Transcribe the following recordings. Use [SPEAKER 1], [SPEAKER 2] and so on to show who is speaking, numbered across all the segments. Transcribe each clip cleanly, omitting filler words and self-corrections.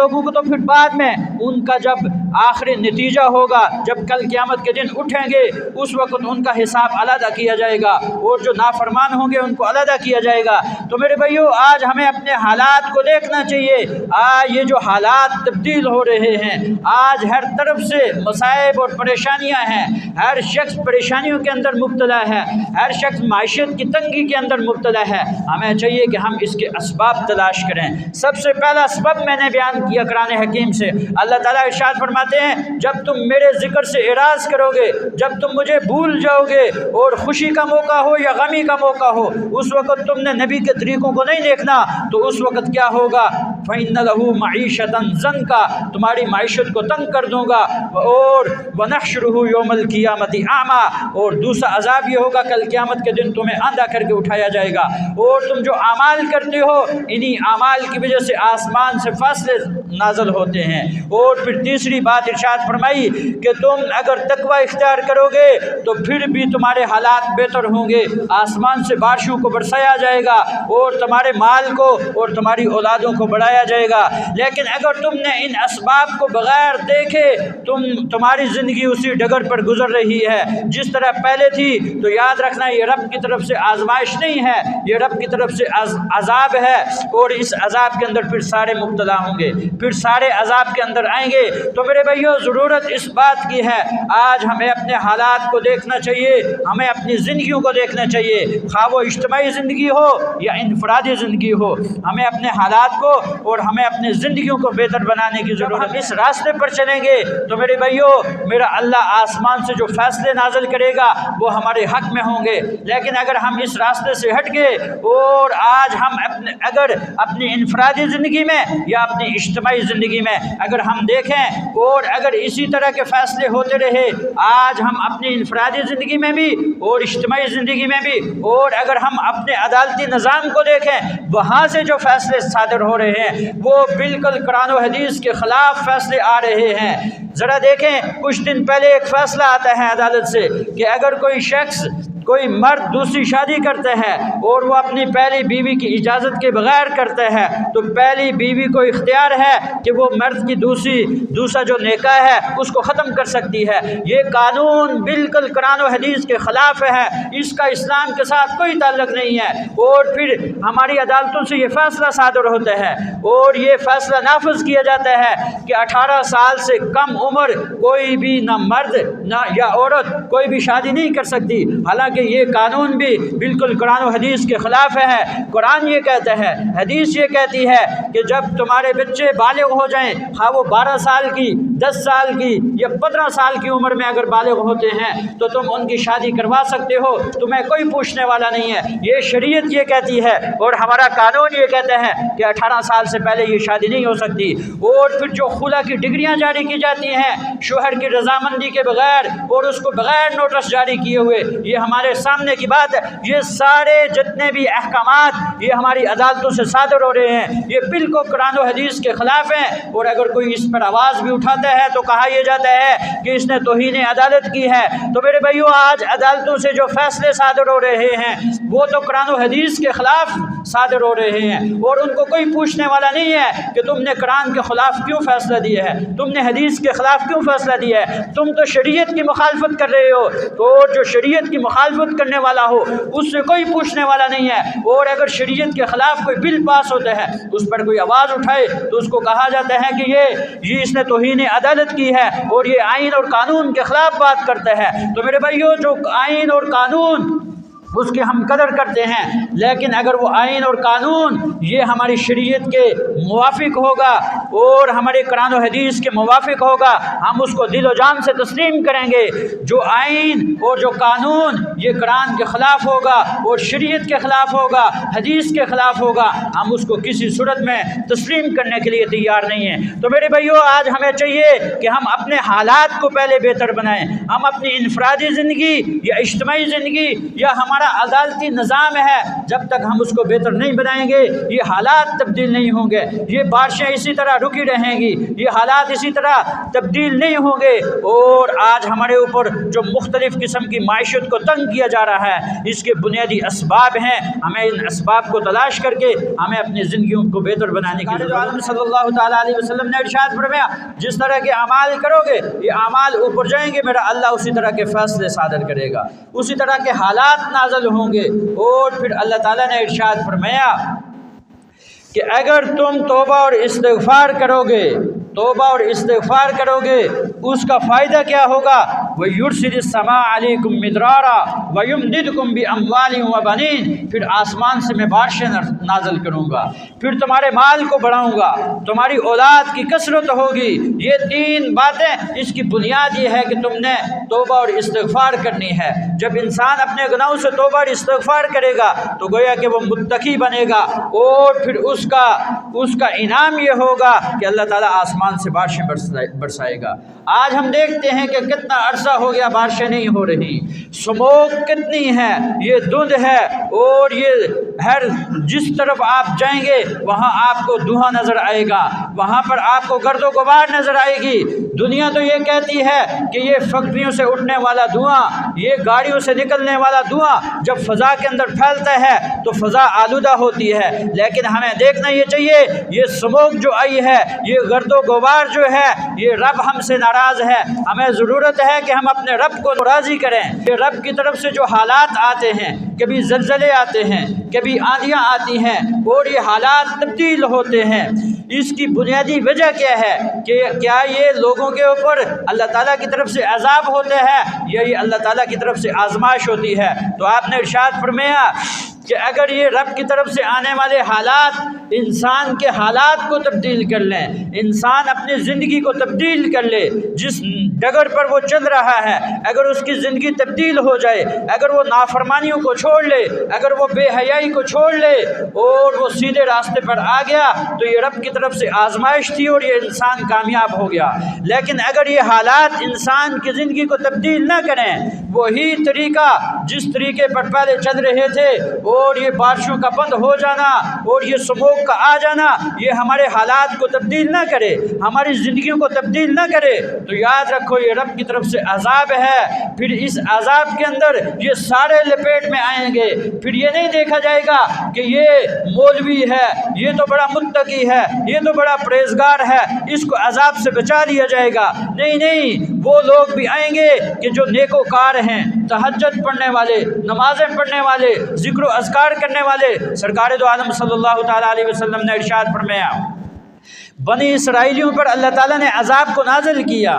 [SPEAKER 1] لوگوں کو تو پھر بعد میں ان کا جب آخری نتیجہ ہوگا، جب کل قیامت کے دن اٹھیں گے، اس وقت ان کا حساب علیحدہ کیا جائے گا، اور جو نافرمان ہوں گے ان کو علیحدہ کیا جائے گا۔ تو میرے بھائیو، آج ہمیں اپنے حالات کو دیکھنا چاہیے۔ آج یہ جو حالات تبدیل ہو رہے ہیں، آج ہر طرف سے مصائب اور پریشانیاں ہیں، ہر شخص پریشانیوں کے اندر مبتلا ہے، ہر شخص معیشت کی تنگی کے اندر مبتلا ہے۔ ہمیں چاہیے کہ ہم اس کے اسباب تلاش کریں۔ سب سے پہلا سبب میں نے بیان کیا قرآن حکیم سے، اللہ تعالیٰ ارشاد فرماتے ہیں، جب تم میرے ذکر سے اعراض کرو گے، جب تم مجھے بھول جاؤ گے، اور خوشی کا موقع ہو یا غمی کا موقع ہو، اس وقت تم نے نبی کے طریقوں کو نہیں دیکھنا، تو اس وقت کیا ہوگا؟ فَإِنَّ لَهُ مَعِيشَةً ضَنْكَ، تمہاری معیشت کو تنگ کر دوں گا، اور وَنَحْشُرُهُ يَوْمَ الْقِيَامَةِ أَعْمَى، اور دوسرا عذاب یہ ہوگا کل قیامت کے دن تمہیں اندھا کر کے اٹھایا جائے گا۔ اور تم جو اعمال کرتے ہو، انہی اعمال کی وجہ سے آسمان سے فاصلے نازل ہوتے ہیں۔ اور پھر تیسری بات ارشاد فرمائی کہ تم اگر تقوی اختیار کرو گے تو پھر بھی تمہارے حالات بہتر ہوں گے، آسمان سے بارشوں کو برسایا جائے گا، اور تمہارے مال کو اور تمہاری اولادوں کو بڑھایا جائے گا۔ لیکن اگر تم نے ان اسباب کو بغیر دیکھے تمہاری زندگی اسی ڈگر پر گزر رہی ہے جس طرح پہلے تھی، تو یاد رکھنا یہ رب کی طرف سے آزمائش نہیں ہے، یہ رب کی طرف سے عذاب ہے، اور اس عذاب کے اندر پھر سارے مبتلا ہوں گے، پھر سارے عذاب کے اندر آئیں گے۔ تو میرے بھائیو، ضرورت اس بات کی ہے، آج ہمیں اپنے حالات کو دیکھنا چاہیے، ہمیں اپنی زندگیوں کو دیکھنا چاہیے، خواہ وہ اجتماعی زندگی ہو یا انفرادی زندگی ہو، ہمیں اپنے حالات کو اور ہمیں اپنی زندگیوں کو بہتر بنانے کی ضرورت ہے۔ ہم اس راستے پر چلیں گے تو میرے بھائیو، میرا اللہ آسمان سے جو فیصلے نازل کرے گا وہ ہمارے حق میں ہوں گے۔ لیکن اگر ہم اس راستے سے ہٹ گئے، اور آج ہم اگر اپنی انفرادی زندگی میں یا اپنی اجتماعی زندگی میں اگر ہم دیکھیں، اور اگر اسی طرح کے فیصلے ہوتے رہے، آج ہم اپنی انفرادی زندگی میں بھی اور اجتماعی زندگی میں بھی، اور اگر ہم اپنے عدالتی نظام کو دیکھیں، وہاں سے جو فیصلے صادر ہو رہے ہیں وہ بالکل قرآن و حدیث کے خلاف فیصلے آ رہے ہیں۔ ذرا دیکھیں، کچھ دن پہلے ایک فیصلہ آتا ہے عدالت سے کہ اگر کوئی شخص، کوئی مرد دوسری شادی کرتا ہے اور وہ اپنی پہلی بیوی کی اجازت کے بغیر کرتا ہے، تو پہلی بیوی کو اختیار ہے کہ وہ مرد کی دوسرا جو نکاح ہے اس کو ختم کر سکتی ہے۔ یہ قانون بالکل قرآن و حدیث کے خلاف ہے، اس کا اسلام کے ساتھ کوئی تعلق نہیں ہے۔ اور پھر ہماری عدالتوں سے یہ فیصلہ صادر ہوتا ہے، اور یہ فیصلہ نافذ کیا جاتا ہے کہ 18 سال سے کم عمر کوئی بھی، نہ مرد نہ یا عورت، کوئی بھی شادی نہیں کر سکتی۔ حالانکہ یہ قانون بھی بالکل قرآن و حدیث کے خلاف ہے۔ قرآن یہ کہتا ہے، حدیث یہ کہتی ہے کہ جب تمہارے بچے بالغ ہو جائیں، خواہ وہ 12 سال کی، 10 سال کی یا 15 سال کی عمر میں اگر بالغ ہوتے ہیں تو تم ان کی شادی کروا سکتے ہو، تمہیں کوئی پوچھنے والا نہیں ہے۔ یہ شریعت یہ کہتی ہے، اور ہمارا قانون یہ کہتا ہے کہ 18 سال سے پہلے یہ شادی نہیں ہو سکتی۔ اور پھر جو خلا کی ڈگریاں جاری کی جاتی ہیں شوہر کی رضامندی کے بغیر، اور اس کو بغیر نوٹس جاری کیے ہوئے، یہ ہمارے سامنے کی بات ہے۔ یہ سارے جتنے بھی احکامات یہ ہماری عدالتوں سے صادر ہو رہے ہیں، یہ بالکل قرآن و حدیث کے خلاف ہیں۔ اور اگر کوئی اس پر آواز بھی اٹھاتا ہے تو کہا یہ جاتا ہے کہ اس نے توہین عدالت کی ہے۔ تو میرے بھائیو، آج عدالتوں سے جو فیصلے صادر ہو رہے ہیں وہ تو قرآن و حدیث کے خلاف صادر ہو رہے ہیں، اور ان کو کوئی پوچھنے والا نہیں ہے کہ تم نے قرآن کے خلاف کیوں فیصلہ دیا ہے، تم نے حدیث کے خلاف کیوں فیصلہ دیا ہے، تم تو شریعت کی مخالفت کر رہے ہو۔ اور جو شریعت کی مخالفت کرنے والا ہو اس سے کوئی پوچھنے والا نہیں ہے۔ اور اگر شریعت کے خلاف کوئی بل پاس ہوتا ہے، اس پر کوئی آواز اٹھائے تو اس کو کہا جاتا ہے کہ یہ اس نے توہین عدالت کی ہے، اور یہ آئین اور قانون کے خلاف بات کرتا ہے۔ تو میرے بھائیو، جو آئین اور قانون اس کی ہم قدر کرتے ہیں، لیکن اگر وہ آئین اور قانون یہ ہماری شریعت کے موافق ہوگا اور ہمارے قرآن و حدیث کے موافق ہوگا، ہم اس کو دل و جان سے تسلیم کریں گے۔ جو آئین اور جو قانون یہ قرآن کے خلاف ہوگا اور شریعت کے خلاف ہوگا، حدیث کے خلاف ہوگا، ہم اس کو کسی صورت میں تسلیم کرنے کے لیے تیار نہیں ہیں۔ تو میرے بھائیو، آج ہمیں چاہیے کہ ہم اپنے حالات کو پہلے بہتر بنائیں۔ ہم اپنی انفرادی زندگی یا اجتماعی زندگی یا ہمارا عدالتی نظام ہے، جب تک ہم اس کو بہتر نہیں بنائیں گے یہ حالات تبدیل نہیں ہوں گے، یہ بارشیں اسی طرح رکی رہیں گی، یہ حالات اسی طرح تبدیل نہیں ہوں گے۔ اور آج ہمارے اوپر جو مختلف قسم کی معیشت کو تنگ کیا جا رہا ہے، اس کے بنیادی اسباب ہیں۔ ہمیں ان اسباب کو تلاش کر کے ہمیں اپنی زندگیوں کو بہتر بنانے کی ضرورت ہے۔ صلی اللہ تعالیٰ علیہ وسلم نے ارشاد فرمایا، جس طرح کے اعمال کرو گے یہ اعمال اوپر جائیں گے، میرا اللہ اسی طرح کے فیصلے صادر کرے گا، اسی طرح کے حالات نازل ہوں گے۔ اور پھر اللہ تعالیٰ نے ارشاد فرمایا کہ اگر تم توبہ اور استغفار کرو گے، توبہ اور استغفار کرو گے، اس کا فائدہ کیا ہوگا؟ وَيُرْسِلِ السَّمَاءَ عَلَيْكُمْ مِدْرَارًا وَيُمْدِدْكُمْ بِأَمْوَالٍ وَبَنِينَ، پھر آسمان سے میں بارشیں نازل کروں گا، پھر تمہارے مال کو بڑھاؤں گا، تمہاری اولاد کی کثرت ہوگی۔ یہ تین باتیں، اس کی بنیاد یہ ہے کہ تم نے توبہ اور استغفار کرنی ہے۔ جب انسان اپنے گناہوں سے توبہ اور استغفار کرے گا تو گویا کہ وہ متقی بنے گا، اور پھر اس کا انعام یہ ہوگا کہ اللہ تعالیٰ آسمان سے بارشیں برسائے گا۔ آج ہم دیکھتے ہیں کہ کتنا عرصہ ہو گیا بارشیں نہیں ہو رہی، سموک کتنی ہے، یہ دھند ہے، اور یہ جس طرف آپ جائیں گے وہاں آپ کو دھواں نظر آئے گا، وہاں پر آپ کو گرد و غبار نظر آئے گی۔ دنیا تو یہ کہتی ہے کہ یہ فیکٹریوں سے اٹھنے والا دھواں، یہ گاڑیوں سے نکلنے والا دھواں جب فضا کے اندر پھیلتا ہے تو فضا آلودہ ہوتی ہے، لیکن ہمیں دیکھنا یہ چاہیے یہ سموک جو آئی ہے، یہ گرد و غبار جو ہے، یہ رب ہم سے ناراض ہے۔ ہمیں ضرورت ہے کہ ہم اپنے رب کو راضی کریں۔ یہ رب کی طرف سے جو حالات آتے ہیں، کبھی زلزلے آتے ہیں، کبھی آندیاں آتی ہیں، اور یہ حالات تبدیل ہوتے ہیں، اس کی بنیادی وجہ کیا ہے؟ کہ کیا یہ لوگوں کے اوپر اللہ تعالیٰ کی طرف سے عذاب ہوتا ہے یا یہ اللہ تعالیٰ کی طرف سے آزمائش ہوتی ہے؟ تو آپ نے ارشاد فرمایا کہ اگر یہ رب کی طرف سے آنے والے حالات انسان کے حالات کو تبدیل کر لیں، انسان اپنی زندگی کو تبدیل کر لے، جس ڈگر پر وہ چل رہا ہے اگر اس کی زندگی تبدیل ہو جائے، اگر وہ نافرمانیوں کو چھوڑ لے، اگر وہ بے حیائی کو چھوڑ لے اور وہ سیدھے راستے پر آ گیا تو یہ رب کی طرف سے آزمائش تھی اور یہ انسان کامیاب ہو گیا۔ لیکن اگر یہ حالات انسان کی زندگی کو تبدیل نہ کریں، وہی طریقہ جس طریقے پر پہلے چل رہے تھے، اور یہ بارشوں کا بند ہو جانا اور یہ سموک کا آ جانا، یہ ہمارے حالات کو تبدیل نہ کرے، ہماری زندگیوں کو تبدیل نہ کرے، تو یاد رکھو یہ رب کی طرف سے عذاب ہے۔ پھر اس عذاب کے اندر یہ سارے لپیٹ میں آئیں گے۔ پھر یہ نہیں دیکھا جائے گا کہ یہ مولوی ہے، یہ تو بڑا متقی ہے، یہ تو بڑا پرہیزگار ہے، اس کو عذاب سے بچا لیا جائے گا۔ نہیں، وہ لوگ بھی آئیں گے کہ جو نیکوکار ہیں، تہجد پڑھنے والے، نمازیں پڑھنے والے، ذکر و اذکار کرنے والے۔ سرکار دو عالم صلی اللہ تعالیٰ علیہ وسلم نے ارشاد فرمایا، بنی اسرائیلیوں پر اللہ تعالیٰ نے عذاب کو نازل کیا،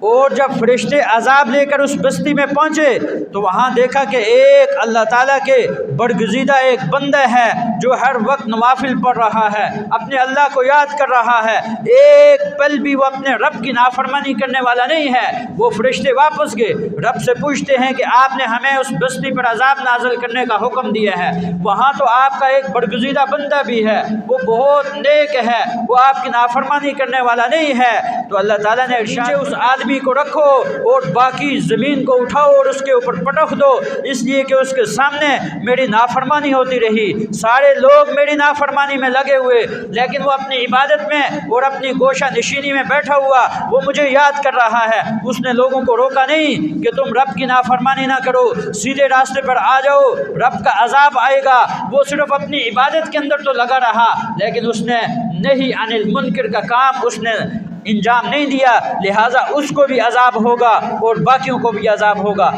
[SPEAKER 1] اور جب فرشتے عذاب لے کر اس بستی میں پہنچے تو وہاں دیکھا کہ ایک اللہ تعالیٰ کے برگزیدہ ایک بندہ ہے جو ہر وقت نوافل پڑھ رہا ہے، اپنے اللہ کو یاد کر رہا ہے، ایک پل بھی وہ اپنے رب کی نافرمانی کرنے والا نہیں ہے۔ وہ فرشتے واپس گئے، رب سے پوچھتے ہیں کہ آپ نے ہمیں اس بستی پر عذاب نازل کرنے کا حکم دیا ہے، وہاں تو آپ کا ایک برگزیدہ بندہ بھی ہے، وہ بہت نیک ہے، وہ آپ کی نافرمانی کرنے والا نہیں ہے۔ تو اللہ تعالیٰ نے ارشاد اس آدمی کو رکھو اور باقی زمین کو اٹھاؤ اور اس کے اوپر پٹخ دو، اس لیے کہ اس کے سامنے میری نافرمانی ہوتی رہی، سارے لوگ میری نافرمانی میں لگے ہوئے، لیکن وہ اپنی عبادت میں اور اپنی گوشہ نشینی میں بیٹھا ہوا وہ مجھے یاد کر رہا ہے۔ اس نے لوگوں کو روکا نہیں کہ تم رب کی نافرمانی نہ کرو، سیدھے راستے پر آ جاؤ، رب کا عذاب آئے گا۔ وہ صرف اپنی عبادت کے اندر تو لگا رہا، لیکن اس نے نہی عن المنکر کا کام اس نے انجام نہیں دیا، لہٰذا اس کو بھی عذاب ہوگا اور باقیوں کو بھی عذاب ہوگا۔